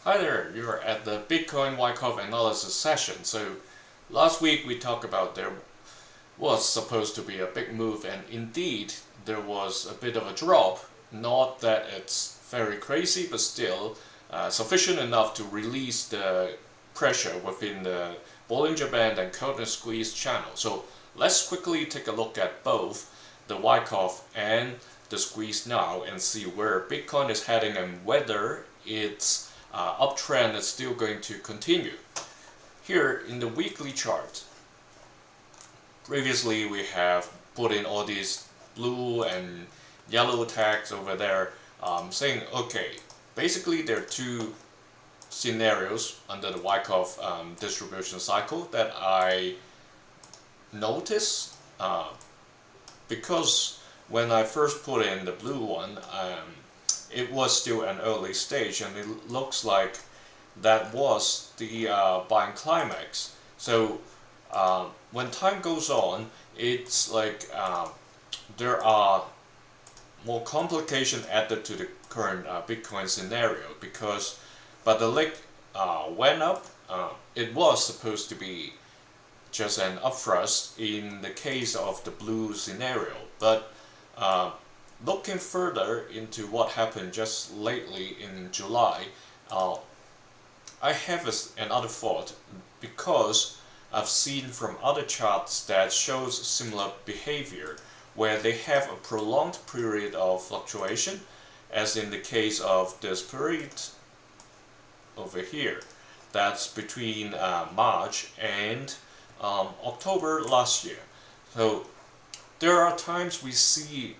Hi there, you're at the Bitcoin Wyckoff analysis session. So last week we talked about there was supposed to be a big move, and indeed there was a bit of a drop. Not that it's very crazy, but still sufficient enough to release the pressure within the Bollinger Band and Curtain Squeeze channel. So let's quickly take a look at both the Wyckoff and the squeeze now and see where Bitcoin is heading and whether its uptrend is still going to continue. Here in the weekly chart, previously we have put in all these blue and yellow tags over there, saying, okay, basically there are two scenarios under the Wyckoff distribution cycle that I noticed, because when I first put in the blue one, it was still an early stage, and it looks like that was the buying climax. So when time goes on, it's like there are more complication added to the current Bitcoin scenario, because but the leg went up. It was supposed to be just an upthrust in the case of the blue scenario, but looking further into what happened just lately in July, I have another thought, because I've seen from other charts that shows similar behavior where they have a prolonged period of fluctuation, as in the case of this period over here. That's between March and October last year. So there are times we see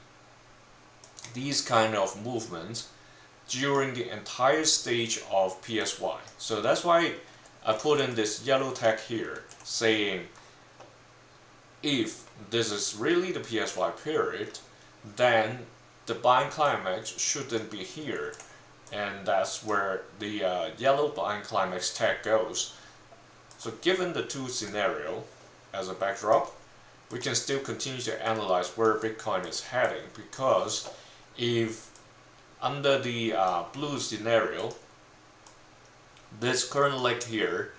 these kind of movements during the entire stage of PSY. So that's why I put in this yellow tag here saying, if this is really the PSY period, then the buying climax shouldn't be here, and that's where the yellow buying climax tag goes. So given the two scenario as a backdrop, we can still continue to analyze where Bitcoin is heading, because if under the blue scenario, this current leg here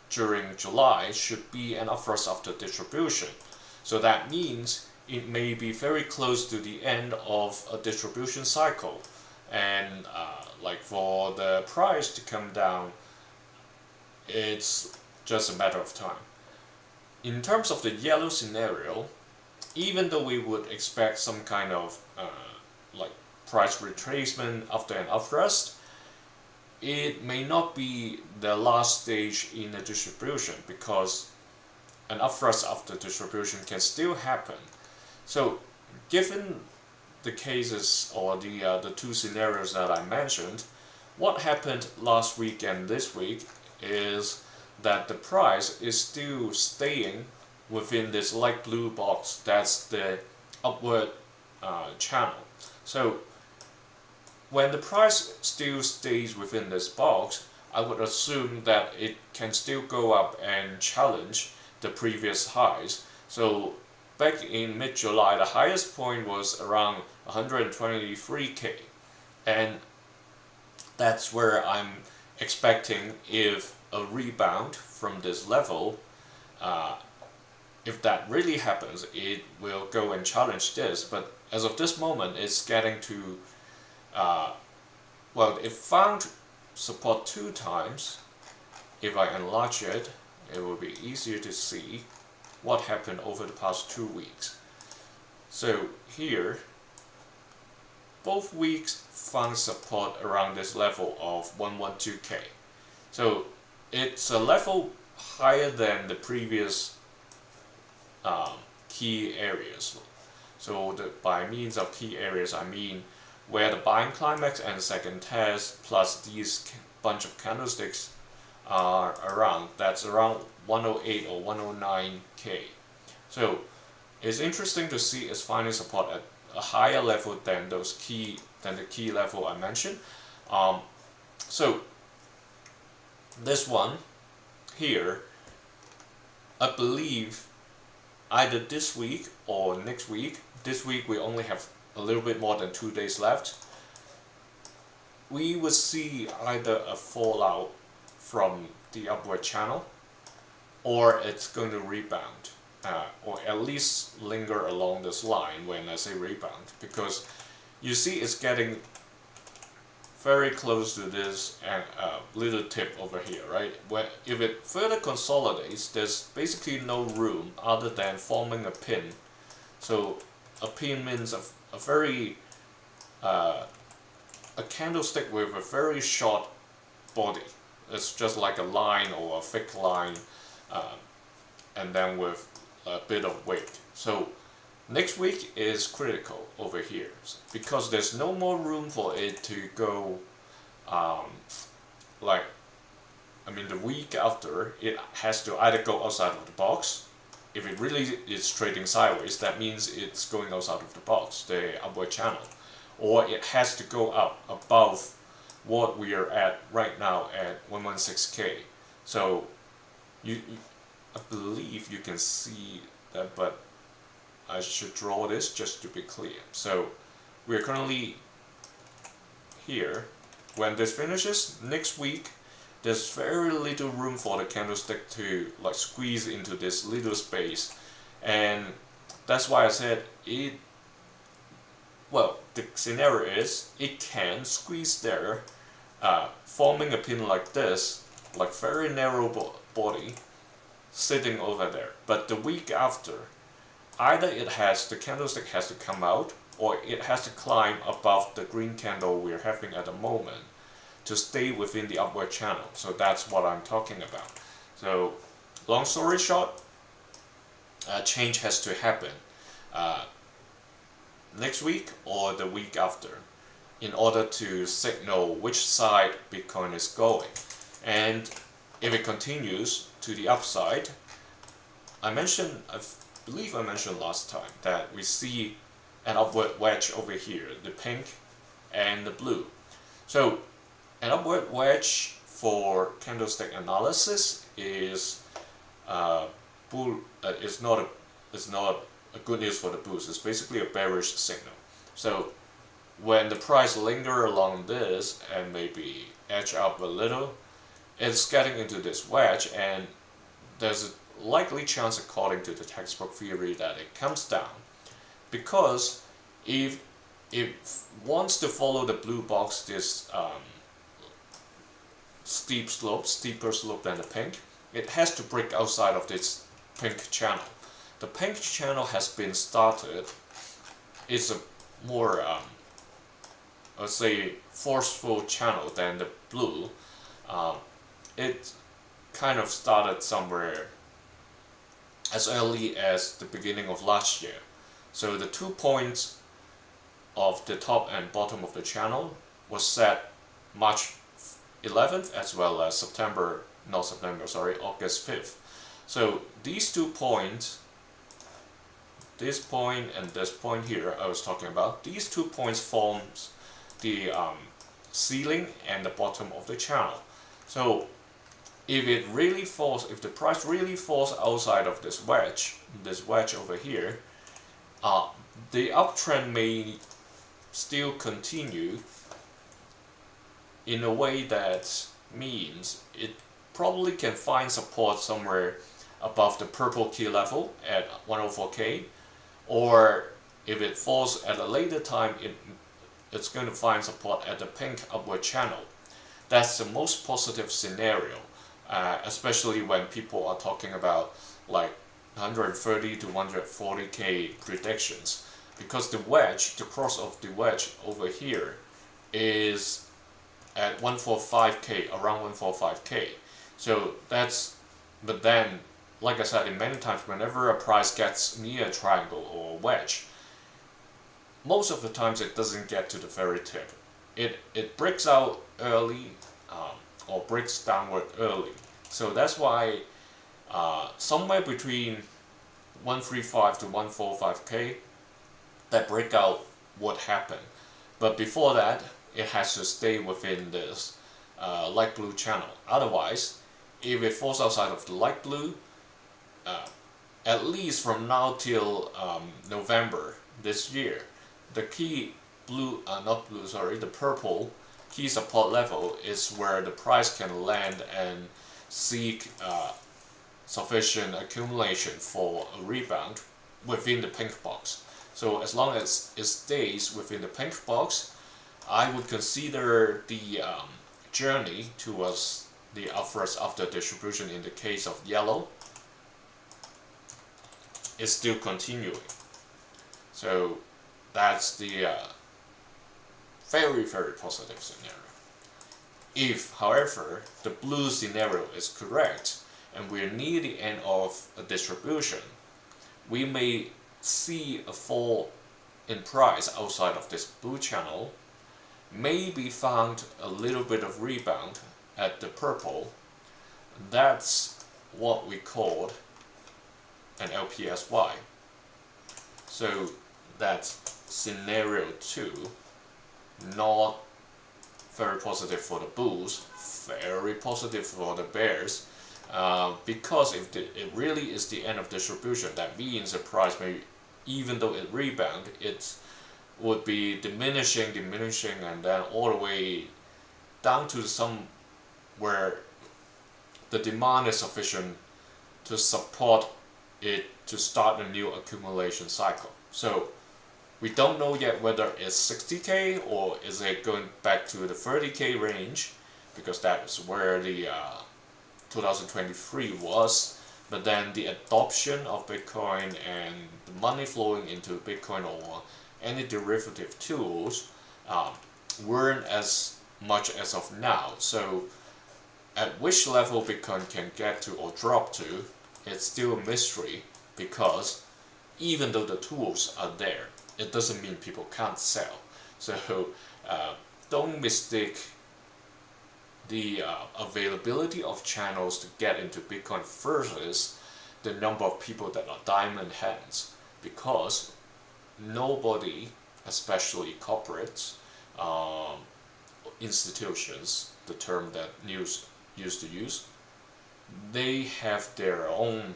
during July should be an upthrust after distribution. So that means it may be very close to the end of a distribution cycle, and like for the price to come down, it's just a matter of time. In terms of the yellow scenario, even though we would expect some kind of like price retracement after an upthrust, it may not be the last stage in the distribution, because an upthrust after distribution can still happen. So given the cases or the two scenarios that I mentioned, what happened last week and this week is that the price is still staying within this light blue box. That's the upward channel. So when the price still stays within this box, I would assume that it can still go up and challenge the previous highs. So back in mid-July, the highest point was around 123k, and that's where I'm expecting, if a rebound from this level, if that really happens, it will go and challenge this. But as of this moment, it's getting to well, it found support 2 times. If I enlarge it, it will be easier to see what happened over the past 2 weeks. So here, both weeks found support around this level of 112k. So it's a level higher than the previous key areas. So by means of key areas, I mean where the buying climax and second test plus these bunch of candlesticks are around. That's around 108 or 109k. So it's interesting to see it's finding support at a higher level than the key level I mentioned. So this one here, I believe either this week or next week. This week we only have a little bit more than 2 days left. we would see either a fallout from the upward channel, or it's going to rebound, or at least linger along this line when I say rebound, because you see it's getting very close to this little tip over here, right? Where if it further consolidates, there's basically no room other than forming a pin. So a pin means a very a candlestick with a very short body. It's just like a line or a thick line, and then with a bit of weight. So next week is critical over here because there's no more room for it to go like, I mean, the week after it has to either go outside of the box. If it really is trading sideways, that means it's going outside of the box, the upward channel, or it has to go up above what we are at right now at 116K. So I believe you can see that, but I should draw this just to be clear. So we're currently here. When this finishes next week, there's very little room for the candlestick to like squeeze into this little space, and that's why I said it. Well, the scenario is it can squeeze there, forming a pin like this, like very narrow body, sitting over there. But the week after, either the candlestick has to come out, or it has to climb above the green candle we're having at the moment to stay within the upward channel. So that's what I'm talking about. So long story short, change has to happen next week or the week after in order to signal which side Bitcoin is going. And if it continues to the upside, I believe I mentioned last time that we see an upward wedge over here, the pink and the blue. So an upward wedge for candlestick analysis is not a good news for the bulls. It's basically a bearish signal. So when the price linger along this and maybe edge up a little, it's getting into this wedge, and there's a likely chance, according to the textbook theory, that it comes down, because if it wants to follow the blue box, this steeper slope than the pink, it has to break outside of this pink channel. The pink channel has been started. It's a more let's say forceful channel than the blue. It kind of started somewhere as early as the beginning of last year. So the 2 points of the top and bottom of the channel was set March 11th as well as August 5th. So these 2 points, this point and this point here I was talking about, these 2 points forms the ceiling and the bottom of the channel. So if the price really falls outside of this wedge over here, the uptrend may still continue in a way that means it probably can find support somewhere above the purple key level at 104K, or if it falls at a later time, it's going to find support at the pink upward channel. That's the most positive scenario, especially when people are talking about like 130 to 140K predictions, because the cross of the wedge over here is at 145K, around 145K. So but then, like I said, in many times, whenever a price gets near a triangle or a wedge, most of the times it doesn't get to the very tip. It breaks out early, or breaks downward early. So that's why somewhere between 135 to 145K, that breakout would happen. But before that, it has to stay within this light blue channel. Otherwise, if it falls outside of the light blue, at least from now till November this year, the key the purple key support level is where the price can land and seek sufficient accumulation for a rebound within the pink box. So as long as it stays within the pink box, I would consider the journey towards the upwards after distribution in the case of yellow is still continuing. So that's the very, very positive scenario. If, however, the blue scenario is correct and we're near the end of a distribution, we may see a fall in price outside of this blue channel, maybe found a little bit of rebound at the purple. That's what we called an LPSY. So that's scenario 2, not very positive for the bulls, very positive for the bears, because if it really is the end of distribution, that means the price may, even though it rebound, it would be diminishing, and then all the way down to some where the demand is sufficient to support it to start a new accumulation cycle. So we don't know yet whether it's 60k or is it going back to the 30k range, because that is where the 2023 was. But then the adoption of Bitcoin and the money flowing into Bitcoin or any derivative tools weren't as much as of now. So at which level Bitcoin can get to or drop to, it's still a mystery, because even though the tools are there, it doesn't mean people can't sell. So don't mistake the availability of channels to get into Bitcoin versus the number of people that are diamond hands, because nobody, especially corporates, institutions, the term that news used to use, they have their own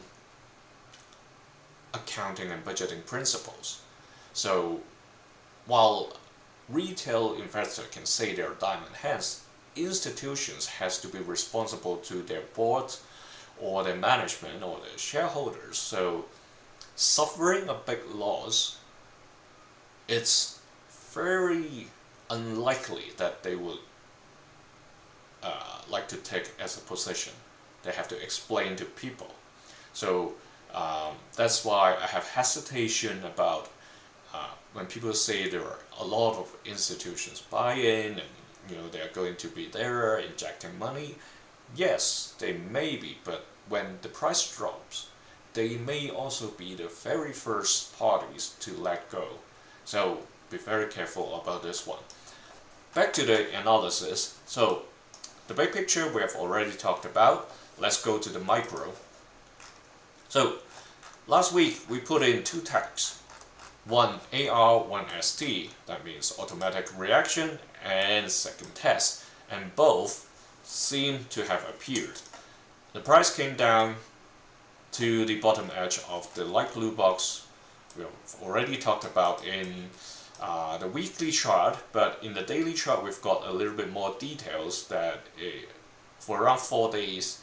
accounting and budgeting principles. So while retail investor can say they're diamond hands, institutions has to be responsible to their board or their management or their shareholders. So suffering a big loss, it's very unlikely that they would like to take as a position. They have to explain to people. So that's why I have hesitation about when people say there are a lot of institutions buy-in and they are going to be there injecting money. Yes, they may be, but when the price drops, they may also be the very first parties to let go. So be very careful about this one. Back to the analysis. So the big picture we have already talked about. Let's go to the micro. So last week we put in two tags. One AR, one ST, that means automatic reaction, and second test, and both seem to have appeared. The price came down to the bottom edge of the light blue box we've already talked about in the weekly chart, but in the daily chart we've got a little bit more details that for around 4 days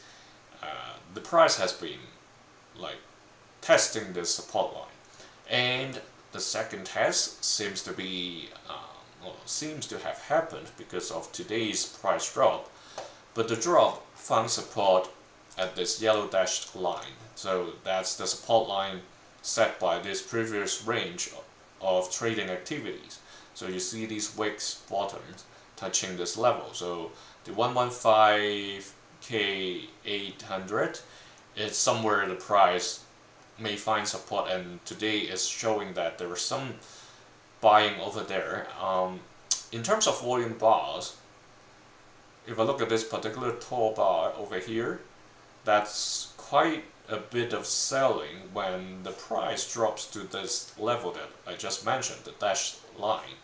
the price has been like testing the support line, and the second test seems to be seems to have happened because of today's price drop, but the drop found support at this yellow dashed line. So that's the support line set by this previous range of trading activities. So you see these wicks bottoms touching this level. So the 115k800 is somewhere the price may find support, and today is showing that there is some buying over there. In terms of volume bars, if I look at this particular tall bar over here, that's quite a bit of selling when the price drops to this level that I just mentioned, the dashed line,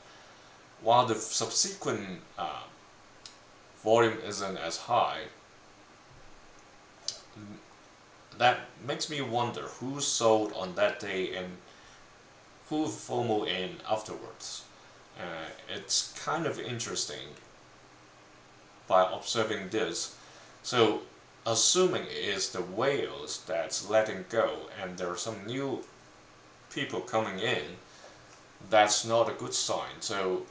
while the subsequent volume isn't as high. That makes me wonder who sold on that day and who FOMO in afterwards. It's kind of interesting by observing this. So assuming it is the whales that's letting go and there are some new people coming in, that's not a good sign. So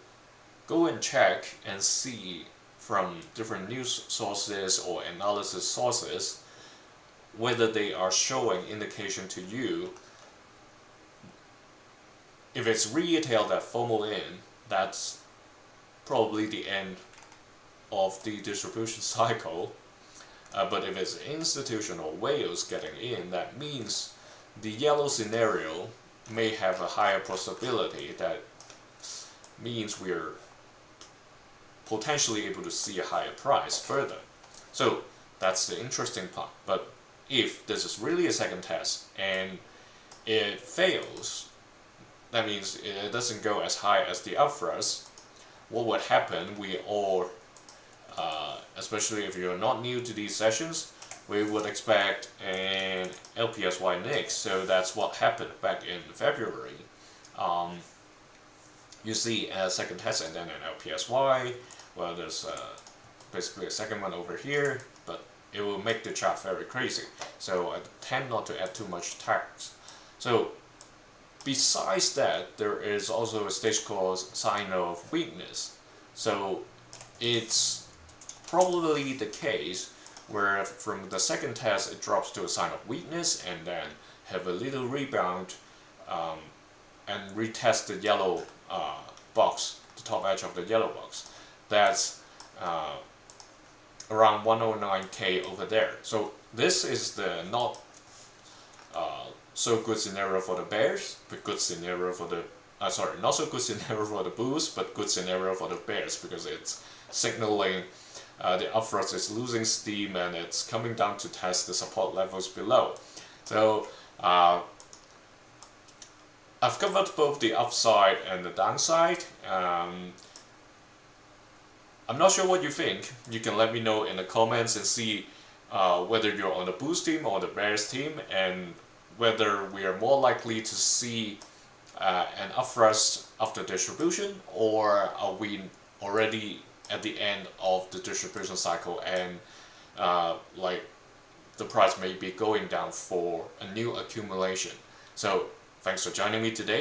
go and check and see from different news sources or analysis sources whether they are showing indication to you. If it's retail that FOMO in, that's probably the end of the distribution cycle. But if it's institutional whales getting in, that means the yellow scenario may have a higher possibility. That means we're potentially able to see a higher price further. So that's the interesting part. But if this is really a second test and it fails, that means it doesn't go as high as the upthrust. What would happen? We all, especially if you're not new to these sessions, we would expect an LPSY next. So that's what happened back in February. You see a second test and then an LPSY. Well, there's basically a second one over here, but it will make the chart very crazy. So I tend not to add too much text. So besides that, there is also a stage called sign of weakness. So it's probably the case where from the second test it drops to a sign of weakness and then have a little rebound and retest the yellow box, the top edge of the yellow box. That's around 109K over there. So this is the not so good scenario for the bears, but good scenario for the not so good scenario for the bulls, but good scenario for the bears, because it's signaling the upthrust is losing steam and it's coming down to test the support levels below. So I've covered both the upside and the downside. I'm not sure what you think. You can let me know in the comments and see whether you're on the bulls team or the bears team, and whether we are more likely to see an upthrust after distribution, or are we already at the end of the distribution cycle and like the price may be going down for a new accumulation. So thanks for joining me today.